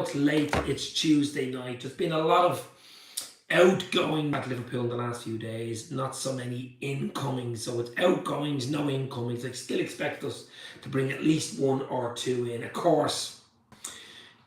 It's late, it's Tuesday night. There's been a lot of outgoing at Liverpool in the last few days, not so many incomings. So it's outgoings, no incomings. I still expect us to bring at least one or two in. Of course,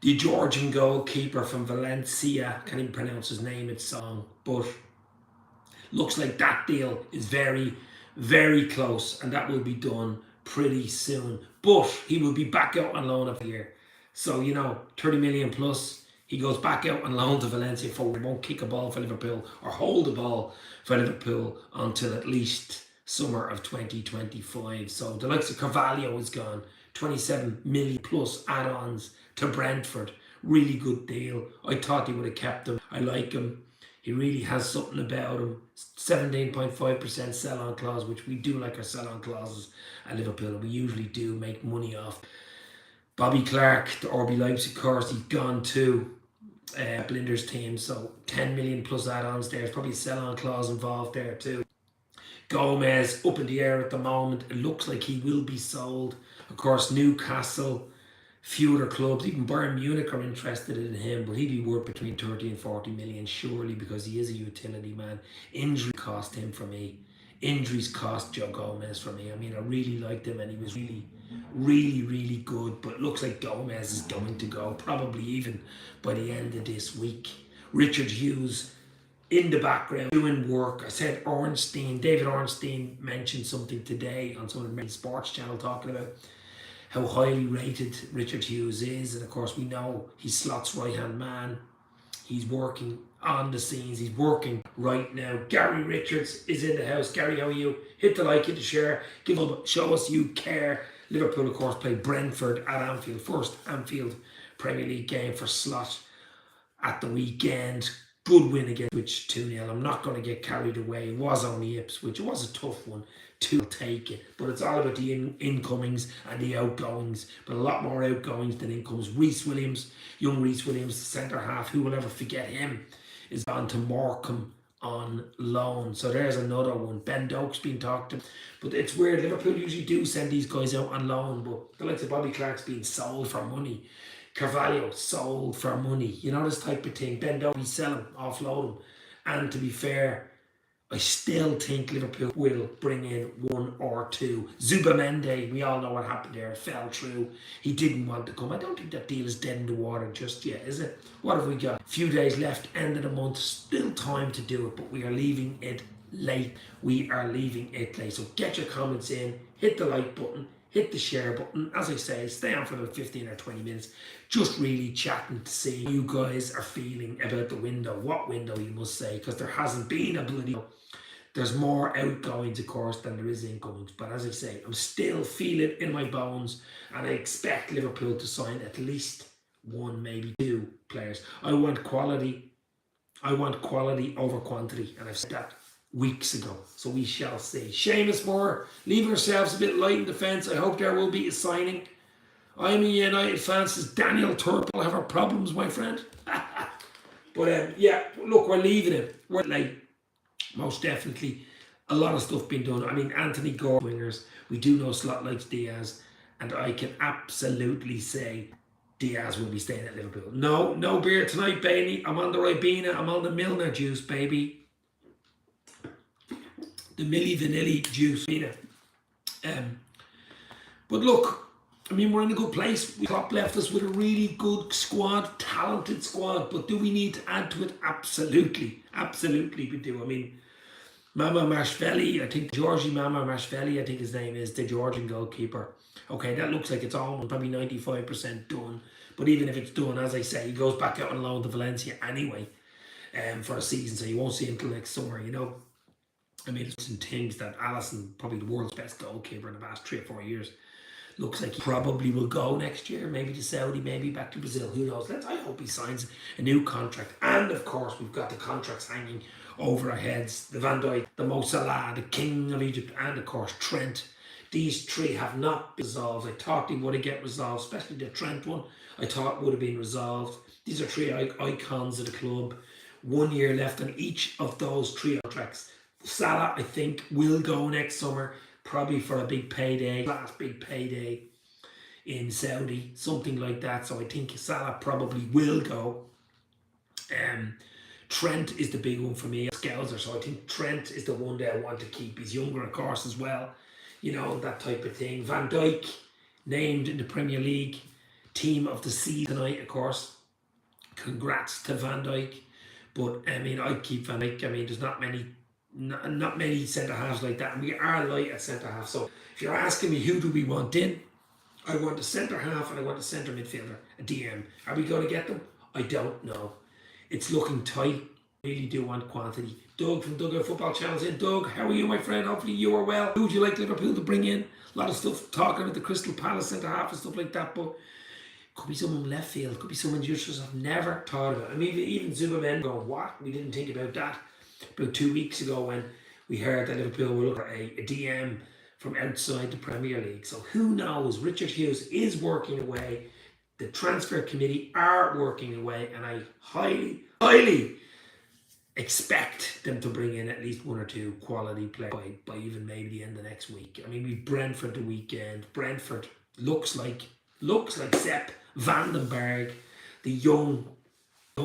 the Georgian goalkeeper from Valencia, can't even pronounce his name, it's song, but looks like that deal is very, very close, and that will be done pretty soon. But he will be back out on loan of a year. So, 30 million plus, he goes back out on loan to Valencia for, he won't kick a ball for Liverpool or hold a ball for Liverpool until at least summer of 2025. So the likes of Carvalho is gone, 27 million plus add-ons to Brentford. Really good deal. I thought they would have kept him. I like him. He really has something about him. 17.5% sell-on clause, which we do like our sell-on clauses at Liverpool. We usually do make money off. Bobby Clark, the RB Leipzig course, he's gone too. Blinder's team, so 10 million plus add-ons there. There's probably a sell-on clause involved there too. Gomez up in the air at the moment. It looks like he will be sold. Of course, Newcastle, few other clubs, even Bayern Munich are interested in him, but he'd be worth between 30 and 40 million surely, because he is a utility man. Injury cost him for me. Injuries cost Joe Gomez for me. I mean, I really liked him and he was really, really, really good, but it looks like Gomez is going to go, probably even by the end of this week. Richard Hughes in the background doing work. I said David Ornstein mentioned something today on some of the sports channel talking about how highly rated Richard Hughes is, and of course we know he's Slot's right hand man. He's working on the scenes, he's working right now. Gary Richards is in the house. Gary, how are you? Hit the like, hit the share, show us you care. Liverpool of course play Brentford at Anfield, first Anfield Premier League game for Slot at the weekend. Good win against Ipswich 2-0. I'm not going to get carried away. It was only Ipswich. It was a tough one to take it. But it's all about the incomings and the outgoings. But a lot more outgoings than incomings. Young Reece Williams, the centre half, who will ever forget him, is gone to Morecambe on loan. So there's another one. Ben Doak's been talked to. But it's weird. Liverpool usually do send these guys out on loan. But the likes of Bobby Clark's being sold for money. Carvalho sold for money, this type of thing. Ben Dowie, sell him, offload him. And to be fair, I still think Liverpool will bring in one or two. Zubamende, we all know what happened there, fell through. He didn't want to come. I don't think that deal is dead in the water just yet, is it? What have we got? A few days left, end of the month, still time to do it, but we are leaving it late. So get your comments in, hit the like button, hit the share button. As I say, stay on for about 15 or 20 minutes. Just really chatting to see how you guys are feeling about the window. What window, you must say, because there hasn't been a bloody... There's more outgoings, of course, than there is incomings. But as I say, I'm still feeling in my bones, and I expect Liverpool to sign at least one, maybe two players. I want quality over quantity, and I've said that weeks ago, so we shall see. Seamus Moore leaving ourselves a bit light in defence. I hope there will be a signing. I'm a United fan, says Daniel Turple. Have our problems, my friend. But yeah, look, we're leaving it. We're late, most definitely. A lot of stuff being done. I mean, Anthony Gordon wingers. We do know Slot likes Diaz, and I can absolutely say Diaz will be staying at Liverpool. No beer tonight, baby. I'm on the Ribena. I'm on the Milner juice, baby. The Milli Vanilli juice. But look, I mean, we're in a good place. Klopp left us with a really good squad, talented squad. But do we need to add to it? Absolutely. Absolutely we do. I mean, Mamamashvili, I think Georgi Mamamashvili, I think his name is, the Georgian goalkeeper. Okay, that looks like it's almost probably 95% done. But even if it's done, as I say, he goes back out on loan to Valencia anyway for a season. So you won't see him until next summer, I mean, it's some things that Alisson, probably the world's best goalkeeper in the past 3 or 4 years, looks like he probably will go next year, maybe to Saudi, maybe back to Brazil, who knows. I hope he signs a new contract. And of course, we've got the contracts hanging over our heads. The Van Dijk, the Mo Salah, the King of Egypt, and of course Trent. These three have not been resolved. I thought they would have get resolved, especially the Trent one. I thought would have been resolved. These are three icons of the club. 1 year left on each of those three contracts. Salah, I think, will go next summer, probably for a big payday, last big payday in Saudi, something like that. So I think Salah probably will go. Trent is the big one for me, Scouser. So I think Trent is the one that I want to keep. He's younger, of course, as well. You know, that type of thing. Van Dijk, named in the Premier League team of the season tonight, of course. Congrats to Van Dijk. But I mean, I'd keep Van Dijk. I mean, there's not many centre halves like that, and we are light at centre half. So if you're asking me who do we want in, I want a centre half and I want a centre midfielder, a DM. Are we going to get them? I don't know. It's looking tight. I really do want quantity. Doug from Dugout Football Channel's in. Doug, how are you, my friend? Hopefully you are well. Who would you like Liverpool to bring in? A lot of stuff talking about the Crystal Palace centre half and stuff like that, but could be someone left field, could be someone you just have never thought about. I mean, even Zubamendi going, what? We didn't think about that. About 2 weeks ago when we heard that Liverpool were looking at a DM from outside the Premier League. So who knows? Richard Hughes is working away. The transfer committee are working away, and I highly expect them to bring in at least one or two quality players by even maybe the end of next week. I mean, we Brentford the weekend. Brentford looks like Sepp Vandenberg, the young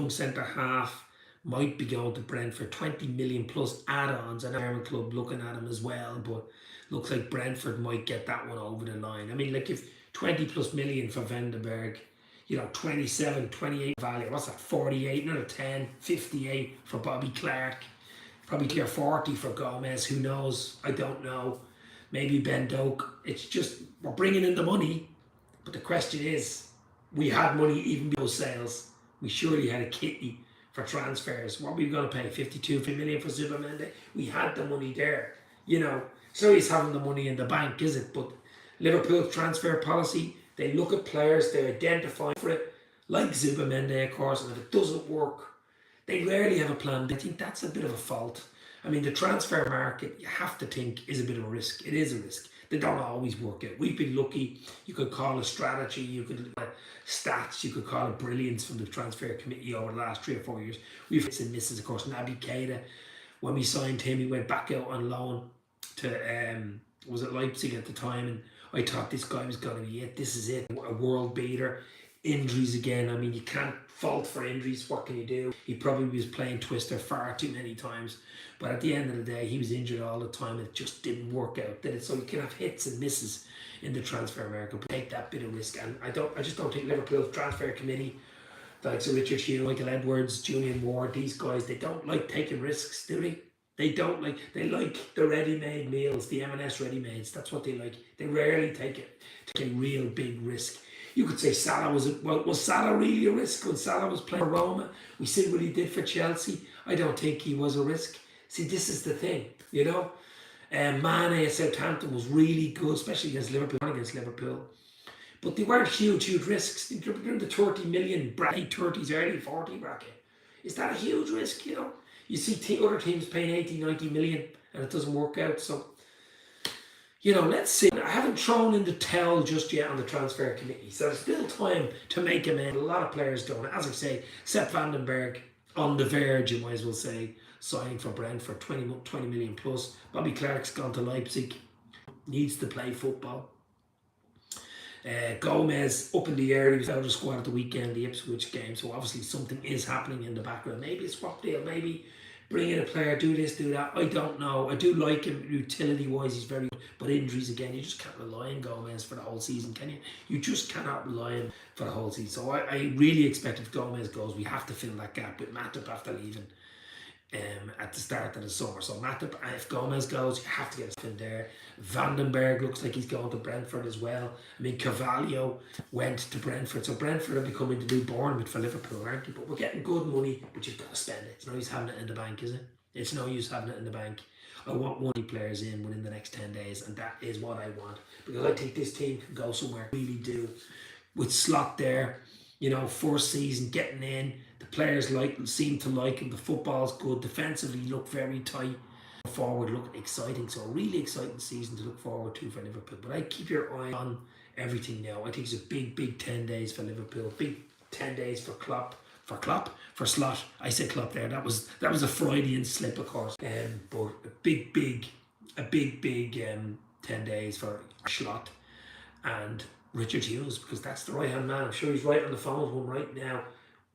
centre half, might be going to Brentford. 20 million plus add-ons, and Ireland club looking at him as well, but looks like Brentford might get that one over the line. I mean, like, if 20 plus million for Vandenberg, you know, 27, 28 value, what's that, 48, another 10, 58 for Bobby Clark, probably clear 40 for Gomez, who knows, I don't know, maybe Ben Doak. It's just, we're bringing in the money, but the question is, we had money even before sales. We surely had a kitty for transfers. What were we going to pay? 52 million for Zubamendi? We had the money there. You know, so he's having the money in the bank, is it? But Liverpool's transfer policy, they look at players, they identify for it, like Zubamendi, of course, and if it doesn't work, they rarely have a plan. I think that's a bit of a fault. I mean, the transfer market, you have to think, is a bit of a risk. It is a risk. They don't always work out. We've been lucky. You could call it strategy, you could look at stats, you could call it brilliance from the transfer committee over the last 3 or 4 years. We've hits and misses, of course. Naby Keita, when we signed him, he went back out on loan to, was it Leipzig at the time, and I thought this guy was going to be it. This is it, a world beater. Injuries again. I mean, you can't fault for injuries. What can you do? He probably was playing Twister far too many times. But at the end of the day, he was injured all the time. It just didn't work out, did it? So you can have hits and misses in the transfer market, but take that bit of risk. And I just don't think Liverpool's transfer committee, like Sir Richard Hughes, Michael Edwards, Julian Ward, these guys, they don't like taking risks, do they? They like the ready-made meals, the M&S ready-mades. That's what they like. They rarely take a real big risk. You could say Salah was Salah really a risk when Salah was playing for Roma? We see what he did for Chelsea. I don't think he was a risk. See, this is the thing, you know. Mane at Southampton was really good, especially against Liverpool. But they weren't huge risks. They're in the 30 million bracket, 30s, early 40 bracket. Is that a huge risk, you know? You see other teams paying 80, 90 million and it doesn't work out. So, you know, let's see. I haven't thrown in the towel just yet on the transfer committee. So there's still time to make amends. A lot of players don't. As I say, Sepp Vandenberg on the verge, you might as well say, signing for Brentford, 20 million plus. Bobby Clark's gone to Leipzig, needs to play football. Gomez up in the air, he was out of the squad at the weekend, the Ipswich game, so obviously something is happening in the background. Maybe a swap deal, maybe bring in a player, do this, do that. I don't know. I do like him utility wise, he's very good, but injuries again, you just can't rely on Gomez for the whole season, can you? You just cannot rely on him for the whole season. So I really expect if Gomez goes, we have to fill that gap with Matip after leaving at the start of the summer. So Matip, if Gomez goes, you have to get a in there. Vandenberg looks like he's going to Brentford as well. I mean, Carvalho went to Brentford, so Brentford are becoming the new Bournemouth for Liverpool, aren't they? But we're getting good money, but you've got to spend it. It's no use having it in the bank, is it? It's no use having it in the bank. I want money players in within the next 10 days, and that is what I want, because I think this team can go somewhere. Really do. With Slot there, you know, first season, getting in, the players seem to like him, the football's good, defensively look very tight, forward look exciting, so a really exciting season to look forward to for Liverpool. But I keep your eye on everything now. I think it's a big 10 days for Liverpool, big 10 days for for Slot. I said Klopp there, that was a Freudian slip, of course, but a big 10 days for Slot, and Richard Hughes, because that's the right hand man. I'm sure he's right on the phone with him right now.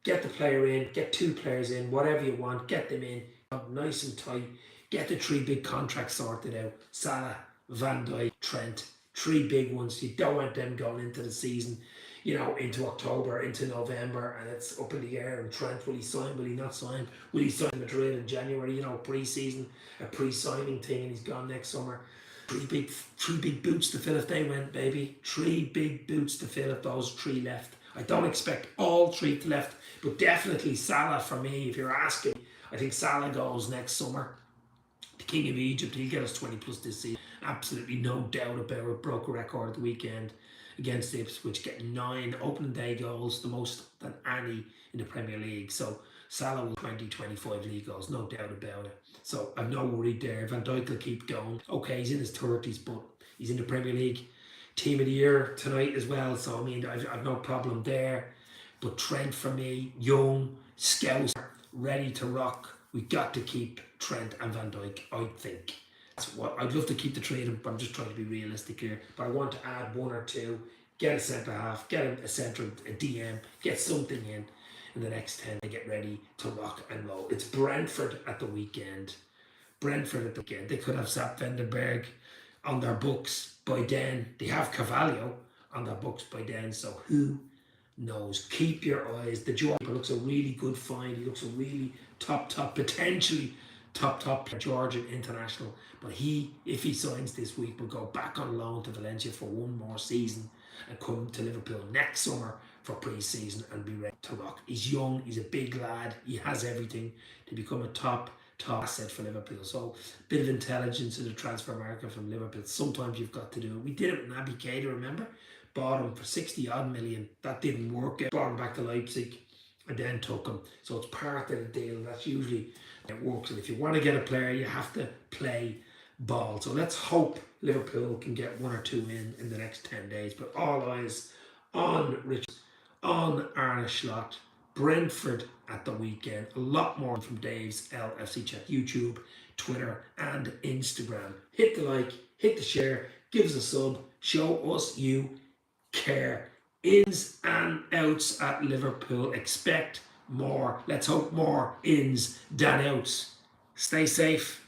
Get the player in, get 2 players in, whatever you want, get them in, nice and tight. Get the 3 big contracts sorted out. Salah, Van Dijk, Trent, 3 big ones. You don't want them going into the season, into October, into November, and it's up in the air. And Trent, will he sign? Will he not sign? Will he sign Madrid in January? Pre-season, a pre-signing thing, and he's gone next summer. Three big boots to fill if they went, baby. 3 big boots to fill if those 3 left. I don't expect all 3 to left, but definitely Salah for me. If you're asking, I think Salah goes next summer. The King of Egypt, he'll get us 20 plus this season. Absolutely no doubt about it. Broke a record at the weekend against Ipswich, getting 9 opening day goals, the most than any in the Premier League. So Salah will 25 league goals, no doubt about it. So I've no worry there. Van Dijk will keep going. Okay, he's in his 30s, but he's in the Premier League Team of the Year tonight as well. So I mean, I've no problem there. But Trent for me, young, scouser, ready to rock. We got to keep Trent and Van Dijk, I think. That's what I'd love to keep the 3 of them, but I'm just trying to be realistic here. But I want to add 1 or 2, get a centre half, get a centre, a DM, get something in the next 10 to get ready to rock and roll. It's Brentford at the weekend. They could have Sap Vandenberg on their books by then. They have Carvalho on their books by then, so who knows? Keep your eyes. The Georgia looks a really good find. He looks a really top, potentially top Georgian international. But if he signs this week, will go back on loan to Valencia for 1 more season and come to Liverpool next summer for pre-season and be ready to rock. He's young, he's a big lad, he has everything to become a top asset for Liverpool. So a bit of intelligence in the transfer market from Liverpool. Sometimes you've got to do it. We did it with Naby Keita, remember? Bought him for 60 odd million. That didn't work. Brought him back to Leipzig and then took him. So it's part of the deal. That's usually it works. And if you want to get a player, you have to play ball. So let's hope Liverpool can get 1 or 2 in the next 10 days. But all eyes on Richard, on Arne Slot, Brentford at the weekend. A lot more from Dave's LFC Chat, YouTube, Twitter, and Instagram. Hit the like, hit the share, give us a sub, show us you care. Ins and outs at Liverpool. Expect more. Let's hope more ins than outs. Stay safe.